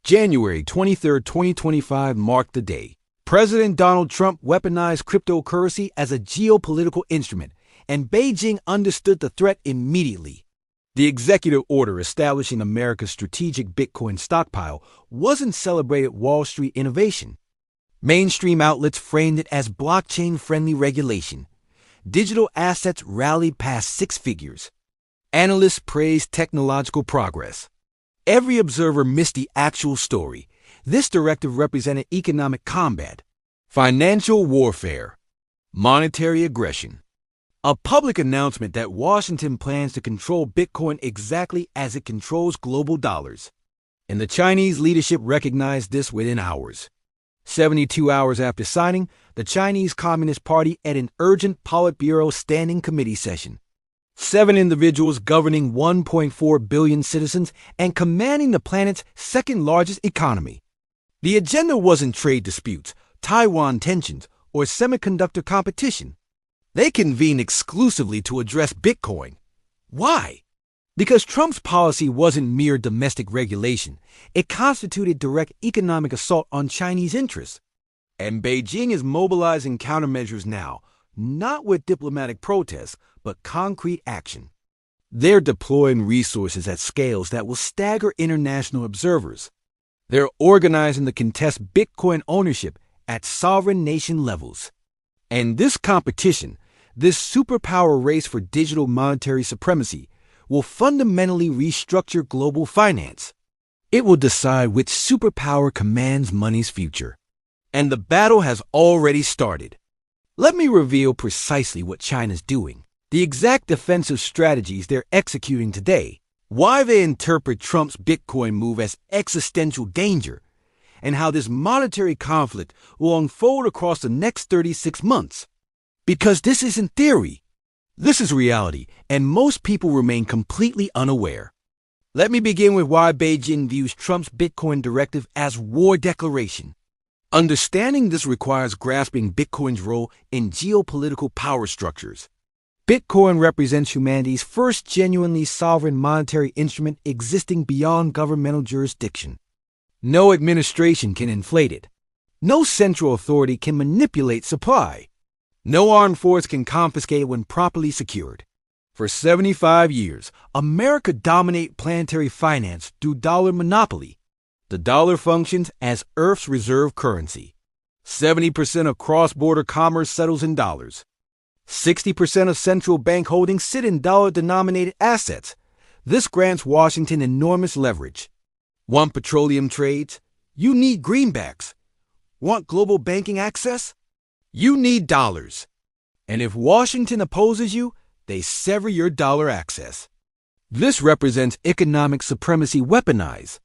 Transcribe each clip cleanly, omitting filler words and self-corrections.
January 23, 2025 marked the day President Donald Trump weaponized cryptocurrency as a geopolitical instrument, and Beijing understood the threat immediately. The executive order establishing America's strategic Bitcoin stockpile wasn't celebrated Wall Street innovation. Mainstream outlets framed it as blockchain-friendly regulation. Digital assets rallied past six figures. Analysts praised technological progress. Every observer missed the actual story. This directive represented economic combat, financial warfare, monetary aggression, a public announcement that Washington plans to control Bitcoin exactly as it controls global dollars. And the Chinese leadership recognized this within hours. 72 hours after signing, the Chinese Communist Party at an urgent Politburo Standing Committee session. 7 individuals governing 1.4 billion citizens and commanding the planet's second-largest economy. The agenda wasn't trade disputes, Taiwan tensions, or semiconductor competition. They convened exclusively to address Bitcoin. Why? Because Trump's policy wasn't mere domestic regulation. It constituted direct economic assault on Chinese interests. And Beijing is mobilizing countermeasures now, not with diplomatic protests, but concrete action. They're deploying resources at scales that will stagger international observers. They're organizing to contest Bitcoin ownership at sovereign nation levels. And this competition, this superpower race for digital monetary supremacy, will fundamentally restructure global finance. It will decide which superpower commands money's future. And the battle has already started. Let me reveal precisely what China's doing, the exact defensive strategies they're executing today, why they interpret Trump's Bitcoin move as existential danger, and how this monetary conflict will unfold across the next 36 months. Because this isn't theory. This is reality, and most people remain completely unaware. Let me begin with why Beijing views Trump's Bitcoin directive as war declaration. Understanding this requires grasping Bitcoin's role in geopolitical power structures. Bitcoin represents humanity's first genuinely sovereign monetary instrument existing beyond governmental jurisdiction. No administration can inflate it. No central authority can manipulate supply. No armed force can confiscate when properly secured. For 75 years, America dominated planetary finance through dollar monopoly. The dollar functions as Earth's reserve currency. 70% of cross-border commerce settles in dollars. 60% of central bank holdings sit in dollar-denominated assets. This grants Washington enormous leverage. Want petroleum trades? You need greenbacks. Want global banking access? You need dollars. And if Washington opposes you, they sever your dollar access. This represents economic supremacy weaponized.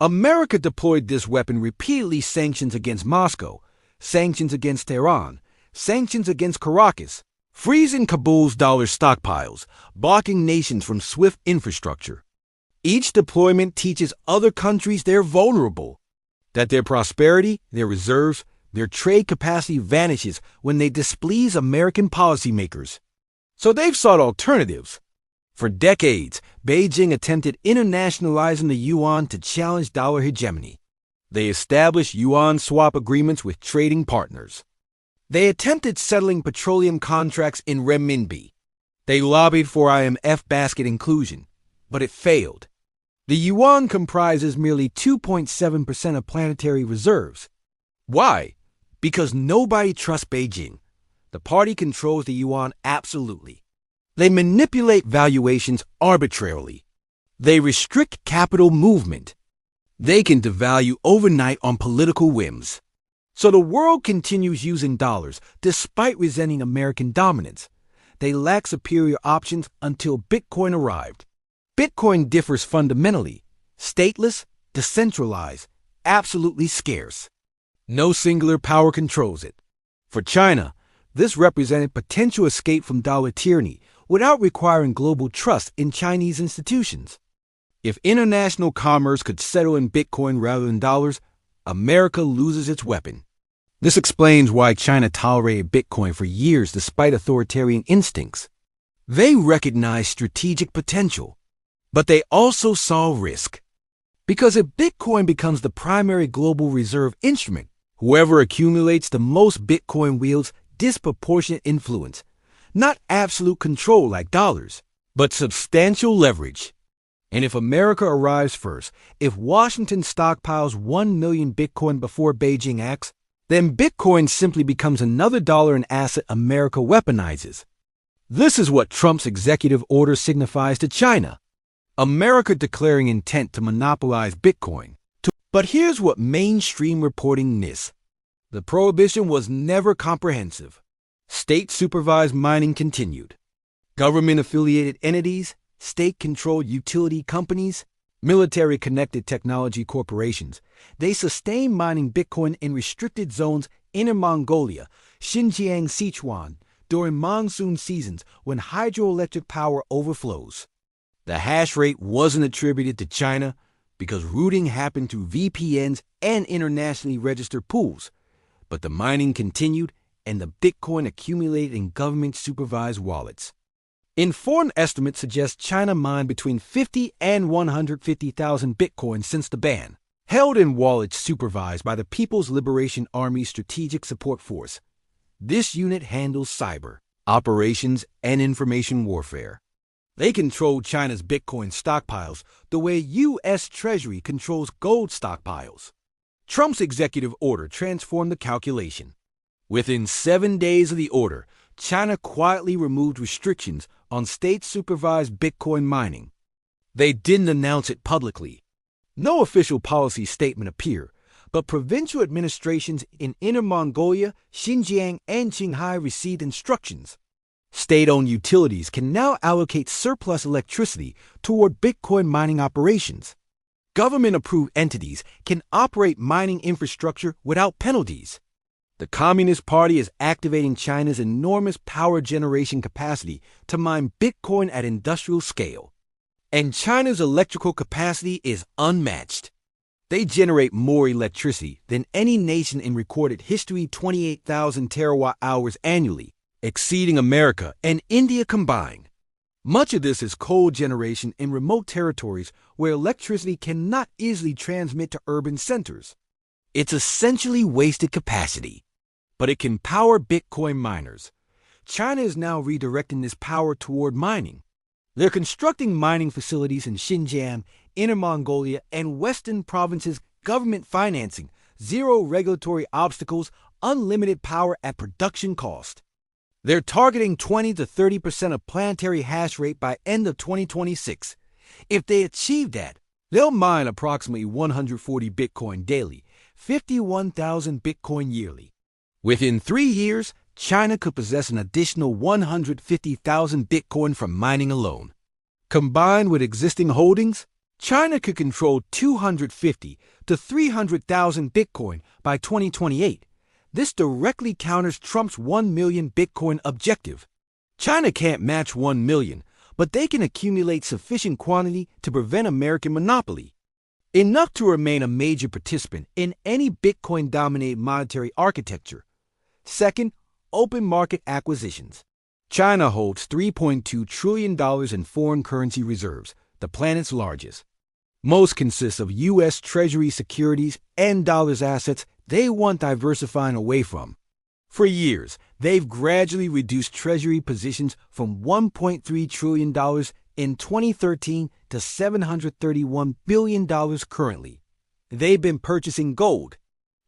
America deployed this weapon repeatedly: sanctions against Moscow, sanctions against Tehran, sanctions against Caracas, freezing Kabul's dollar stockpiles, blocking nations from swift infrastructure. Each deployment teaches other countries they're vulnerable, that their prosperity, their reserves, their trade capacity vanishes when they displease American policymakers. So they've sought alternatives. For decades, Beijing attempted internationalizing the yuan to challenge dollar hegemony. They established yuan swap agreements with trading partners. They attempted settling petroleum contracts in renminbi. They lobbied for IMF basket inclusion, but it failed. The yuan comprises merely 2.7% of planetary reserves. Why? Because nobody trusts Beijing. The party controls the yuan absolutely. They manipulate valuations arbitrarily. They restrict capital movement. They can devalue overnight on political whims. So the world continues using dollars despite resenting American dominance. They lack superior options until Bitcoin arrived. Bitcoin differs fundamentally: stateless, decentralized, absolutely scarce. No singular power controls it. For China, this represented potential escape from dollar tyranny without requiring global trust in Chinese institutions. If international commerce could settle in Bitcoin rather than dollars, America loses its weapon. This explains why China tolerated Bitcoin for years despite authoritarian instincts. They recognized strategic potential, but they also saw risk. Because if Bitcoin becomes the primary global reserve instrument, whoever accumulates the most Bitcoin wields disproportionate influence, not absolute control like dollars, but substantial leverage. And if America arrives first, if Washington stockpiles 1 million Bitcoin before Beijing acts, then Bitcoin simply becomes another dollar and asset America weaponizes. This is what Trump's executive order signifies to China. America declaring intent to monopolize Bitcoin. But here's what mainstream reporting missed. The prohibition was never comprehensive. State-supervised mining continued. Government-affiliated entities, state-controlled utility companies, military-connected technology corporations, they sustain mining Bitcoin in restricted zones Inner Mongolia, Xinjiang, Sichuan, during monsoon seasons when hydroelectric power overflows. The hash rate wasn't attributed to China because routing happened through VPNs and internationally registered pools, but the mining continued and the Bitcoin accumulated in government-supervised wallets. Informed estimates suggest China mined between 50 and 150,000 Bitcoin since the ban, held in wallets supervised by the People's Liberation Army Strategic Support Force. This unit handles cyber, operations, and information warfare. They control China's Bitcoin stockpiles the way U.S. Treasury controls gold stockpiles. Trump's executive order transformed the calculation. Within 7 days of the order, China quietly removed restrictions on state-supervised Bitcoin mining. They didn't announce it publicly. No official policy statement appeared, but provincial administrations in Inner Mongolia, Xinjiang, and Qinghai received instructions. State-owned utilities can now allocate surplus electricity toward Bitcoin mining operations. Government-approved entities can operate mining infrastructure without penalties. The Communist Party is activating China's enormous power generation capacity to mine Bitcoin at industrial scale. And China's electrical capacity is unmatched. They generate more electricity than any nation in recorded history, 28,000 terawatt-hours annually, exceeding America and India combined. Much of this is coal generation in remote territories where electricity cannot easily transmit to urban centers. It's essentially wasted capacity, but it can power Bitcoin miners. China is now redirecting this power toward mining. They're constructing mining facilities in Xinjiang, Inner Mongolia, and Western provinces, government financing, zero regulatory obstacles, unlimited power at production cost. They're targeting 20 to 30% of planetary hash rate by end of 2026. If they achieve that, they'll mine approximately 140 Bitcoin daily, 51,000 Bitcoin yearly. Within 3 years, China could possess an additional 150,000 Bitcoin from mining alone. Combined with existing holdings, China could control 250 to 300,000 Bitcoin by 2028. This directly counters Trump's 1 million Bitcoin objective. China can't match 1 million, but they can accumulate sufficient quantity to prevent American monopoly. Enough to remain a major participant in any Bitcoin-dominated monetary architecture. Second, open market acquisitions. China holds $3.2 trillion in foreign currency reserves, the planet's largest. Most consists of U.S. Treasury securities and dollars assets they want diversifying away from. For years, they've gradually reduced Treasury positions from $1.3 trillion in 2013 to $731 billion currently. They've been purchasing gold.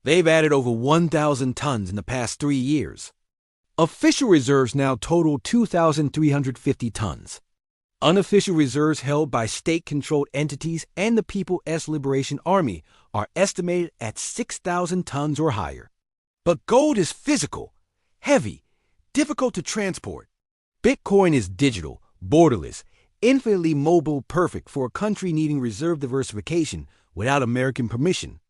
They've added over 1,000 tons in the past 3 years. Official reserves now total 2,350 tons. Unofficial reserves held by state-controlled entities and the People's Liberation Army are estimated at 6,000 tons or higher. But gold is physical, heavy, difficult to transport. Bitcoin is digital, borderless, infinitely mobile, perfect for a country needing reserve diversification without American permission.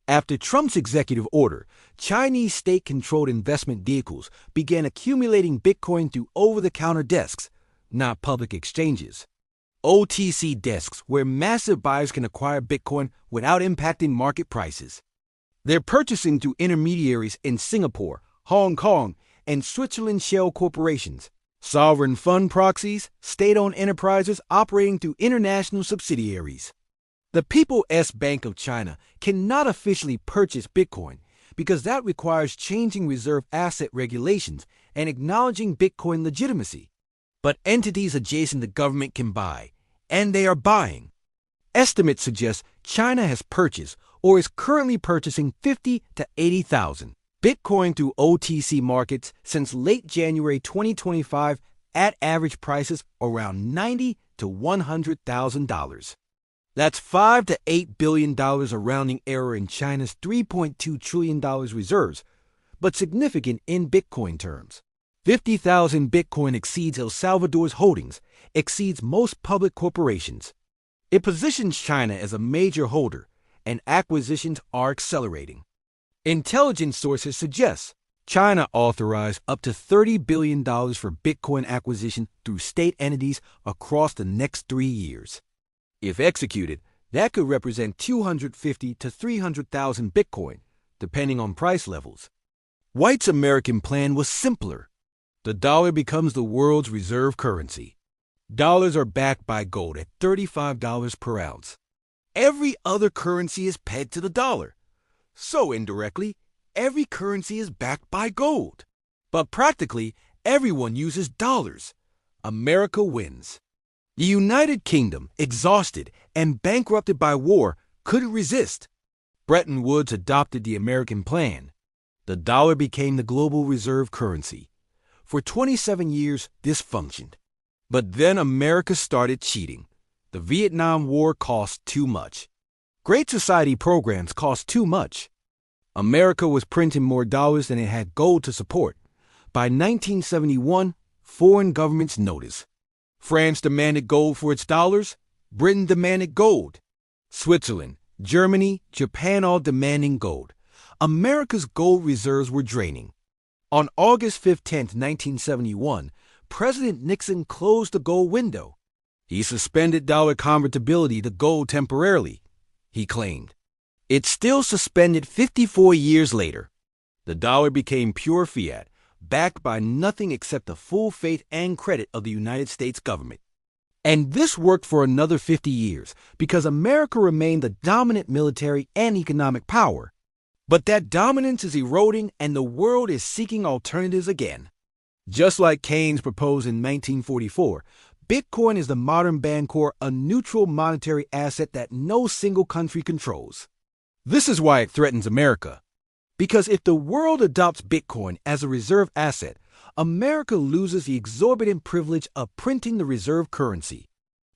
After Trump's executive order, Chinese state-controlled investment vehicles began accumulating Bitcoin through over-the-counter desks, not public exchanges. OTC desks where massive buyers can acquire Bitcoin without impacting market prices. They're purchasing through intermediaries in Singapore, Hong Kong, and Switzerland shell corporations, sovereign fund proxies, state-owned enterprises operating through international subsidiaries. The People's Bank of China cannot officially purchase Bitcoin because that requires changing reserve asset regulations and acknowledging Bitcoin legitimacy. But entities adjacent to government can buy, and they are buying. Estimates suggest China has purchased or is currently purchasing 50 to 80,000 Bitcoin through OTC markets since late January 2025 at average prices around $90,000 to $100,000. That's $5 to $8 billion, a rounding error in China's $3.2 trillion reserves, but significant in Bitcoin terms. 50,000 Bitcoin exceeds El Salvador's holdings, exceeds most public corporations. It positions China as a major holder, and acquisitions are accelerating. Intelligence sources suggest China authorized up to $30 billion for Bitcoin acquisition through state entities across the next 3 years. If executed, that could represent 250 to 300,000 Bitcoin, depending on price levels. White's American plan was simpler. The dollar becomes the world's reserve currency. Dollars are backed by gold at $35 per ounce. Every other currency is pegged to the dollar. So indirectly, every currency is backed by gold. But practically, everyone uses dollars. America wins. The United Kingdom, exhausted and bankrupted by war, couldn't resist. Bretton Woods adopted the American plan. The dollar became the global reserve currency. For 27 years, this functioned. But then America started cheating. The Vietnam War cost too much. Great Society programs cost too much. America was printing more dollars than it had gold to support. By 1971, foreign governments noticed. France demanded gold for its dollars. Britain demanded gold. Switzerland, Germany, Japan all demanding gold. America's gold reserves were draining. On August 15, 1971, President Nixon closed the gold window. He suspended dollar convertibility to gold temporarily, he claimed. It's still suspended 54 years later. The dollar became pure fiat, backed by nothing except the full faith and credit of the United States government. And this worked for another 50 years because America remained the dominant military and economic power. But that dominance is eroding and the world is seeking alternatives again. Just like Keynes proposed in 1944, Bitcoin is the modern Bancor, a neutral monetary asset that no single country controls. This is why it threatens America. Because if the world adopts Bitcoin as a reserve asset, America loses the exorbitant privilege of printing the reserve currency.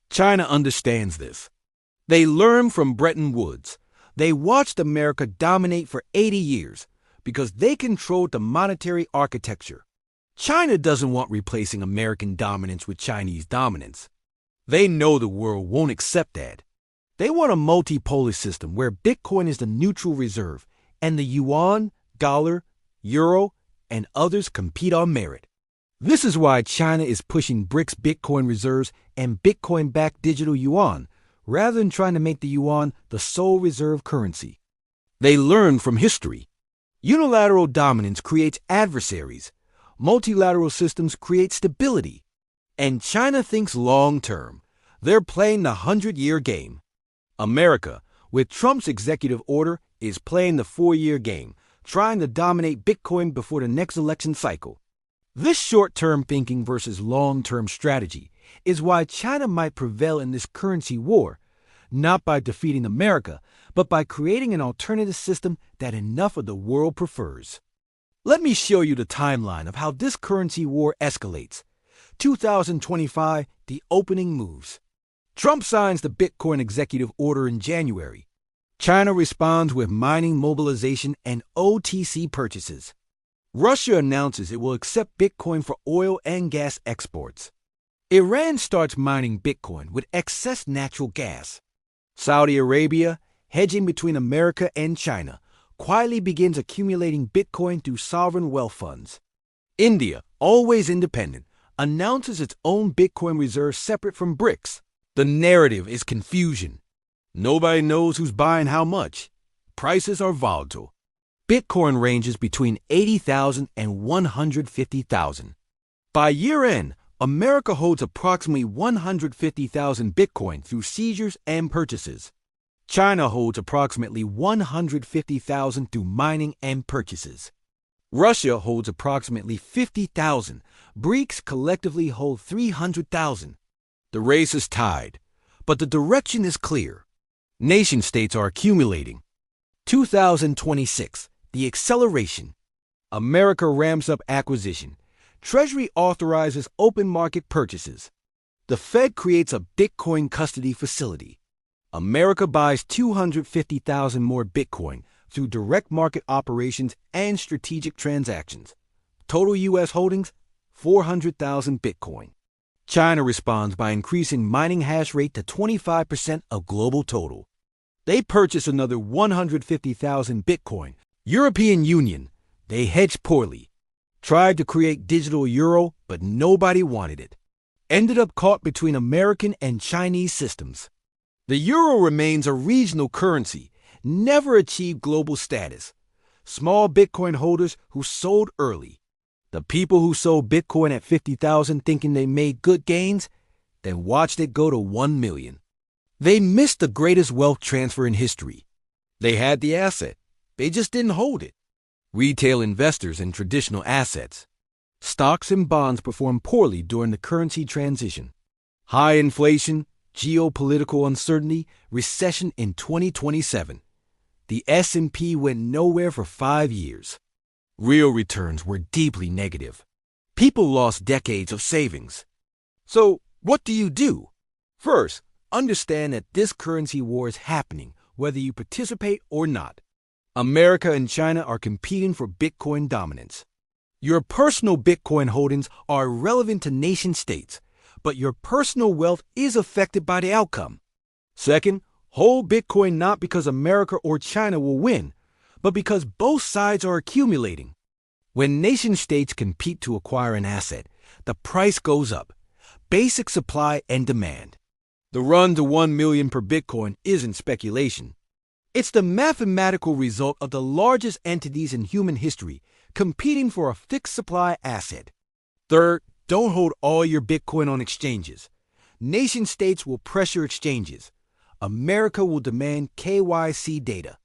China understands this. They learned from Bretton Woods. They watched America dominate for 80 years because they controlled the monetary architecture. China doesn't want replacing American dominance with Chinese dominance. They know the world won't accept that. They want a multipolar system where Bitcoin is the neutral reserve and the yuan, dollar, euro, and others compete on merit. This is why China is pushing BRICS Bitcoin reserves and Bitcoin-backed digital yuan, rather than trying to make the yuan the sole reserve currency. They learn from history. Unilateral dominance creates adversaries. Multilateral systems create stability. And China thinks long-term. They're playing the 100-year game. America, with Trump's executive order, is playing the 4-year game, trying to dominate Bitcoin before the next election cycle. This short-term thinking versus long-term strategy is why China might prevail in this currency war, not by defeating America, but by creating an alternative system that enough of the world prefers. Let me show you the timeline of how this currency war escalates. 2025, the opening moves. Trump signs the Bitcoin executive order in January. China responds with mining mobilization and OTC purchases. Russia announces it will accept Bitcoin for oil and gas exports. Iran starts mining Bitcoin with excess natural gas. Saudi Arabia, hedging between America and China, quietly begins accumulating Bitcoin through sovereign wealth funds. India, always independent, announces its own Bitcoin reserve separate from BRICS. The narrative is confusion. Nobody knows who's buying how much. Prices are volatile. Bitcoin ranges between 80,000 and 150,000. By year-end, America holds approximately 150,000 Bitcoin through seizures and purchases. China holds approximately 150,000 through mining and purchases. Russia holds approximately 50,000. BRICS collectively hold 300,000. The race is tied, but the direction is clear. Nation-states are accumulating. 2026, the acceleration. America ramps up acquisition. Treasury authorizes open market purchases. The Fed creates a Bitcoin custody facility. America buys 250,000 more Bitcoin through direct market operations and strategic transactions. Total U.S. holdings, 400,000 Bitcoin. China responds by increasing mining hash rate to 25% of global total. They purchase another 150,000 Bitcoin. European Union, they hedged poorly. Tried to create digital euro, but nobody wanted it. Ended up caught between American and Chinese systems. The euro remains a regional currency, never achieved global status. Small Bitcoin holders who sold early. The people who sold Bitcoin at 50,000 thinking they made good gains, then watched it go to 1 million. They missed the greatest wealth transfer in history. They had the asset. They just didn't hold it. Retail investors in traditional assets. Stocks and bonds performed poorly during the currency transition. High inflation, geopolitical uncertainty, recession in 2027. The S&P went nowhere for 5 years. Real returns were deeply negative. People lost decades of savings. So, what do you do? First, understand that this currency war is happening, whether you participate or not. America and China are competing for Bitcoin dominance. Your personal Bitcoin holdings are irrelevant to nation states, but your personal wealth is affected by the outcome. Second, hold Bitcoin not because America or China will win, but because both sides are accumulating. When nation states compete to acquire an asset, the price goes up. Basic supply and demand. The run to 1 million per Bitcoin isn't speculation. It's the mathematical result of the largest entities in human history competing for a fixed supply asset. Third, don't hold all your Bitcoin on exchanges. Nation states will pressure exchanges. America will demand KYC data.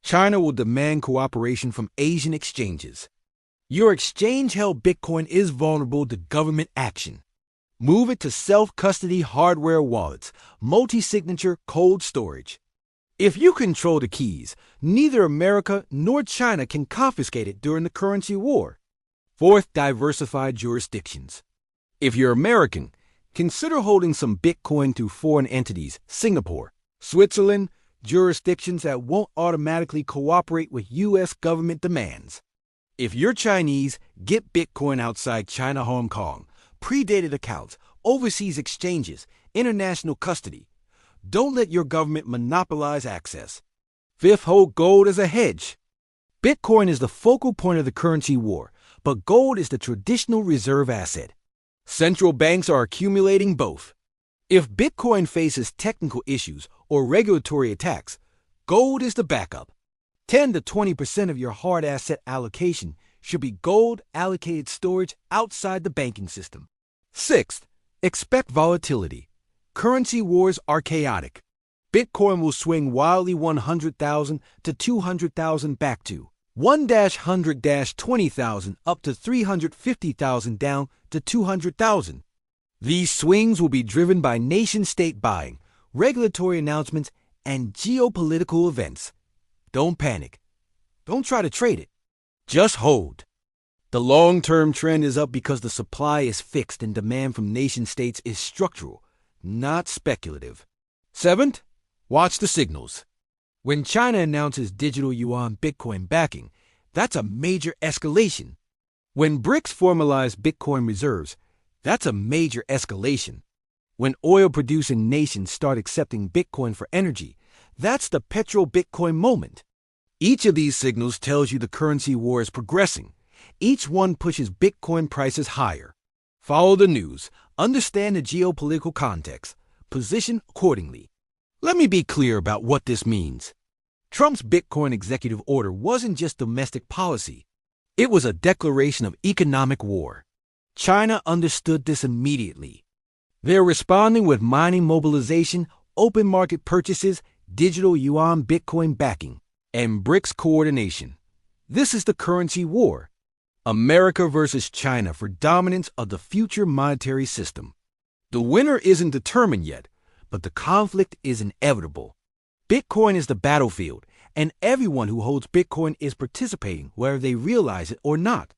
China will demand cooperation from Asian exchanges. Your exchange-held Bitcoin is vulnerable to government action. Move it to self-custody hardware wallets, multi-signature cold storage. If you control the keys, neither America nor China can confiscate it during the currency war. Fourth, diversify jurisdictions. If you're American, consider holding some Bitcoin through foreign entities, Singapore, Switzerland, jurisdictions that won't automatically cooperate with U.S. government demands. If you're Chinese, get Bitcoin outside China, Hong Kong, predated accounts, overseas exchanges, international custody. Don't let your government monopolize access. Fifth, hold gold as a hedge. Bitcoin is the focal point of the currency war, but gold is the traditional reserve asset. Central banks are accumulating both. If Bitcoin faces technical issues or regulatory attacks, gold is the backup. 10 to 20% of your hard asset allocation should be gold allocated storage outside the banking system. Sixth, expect volatility. Currency wars are chaotic. Bitcoin will swing wildly 100,000 to 200,000 back to 1-100-20,000 up to 350,000 down to 200,000. These swings will be driven by nation-state buying, regulatory announcements, and geopolitical events. Don't panic. Don't try to trade it. Just hold. The long-term trend is up because the supply is fixed and demand from nation-states is structural, not speculative. Seventh, watch the signals. When China announces digital yuan Bitcoin backing, that's a major escalation. When BRICS formalize Bitcoin reserves, that's a major escalation. When oil-producing nations start accepting Bitcoin for energy, that's the petro-Bitcoin moment. Each of these signals tells you the currency war is progressing. Each one pushes Bitcoin prices higher. Follow the news, understand the geopolitical context, position accordingly. Let me be clear about what this means. Trump's Bitcoin executive order wasn't just domestic policy. It was a declaration of economic war. China understood this immediately. They're responding with mining mobilization, open market purchases, digital yuan Bitcoin backing, and BRICS coordination. This is the currency war. America versus China for dominance of the future monetary system. The winner isn't determined yet, but the conflict is inevitable. Bitcoin is the battlefield, and everyone who holds Bitcoin is participating whether they realize it or not.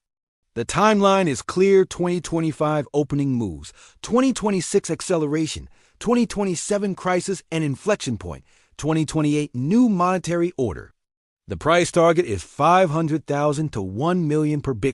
The timeline is clear: 2025 opening moves, 2026 acceleration, 2027 crisis and inflection point, 2028 new monetary order. The price target is 500,000 to 1 million per Bitcoin.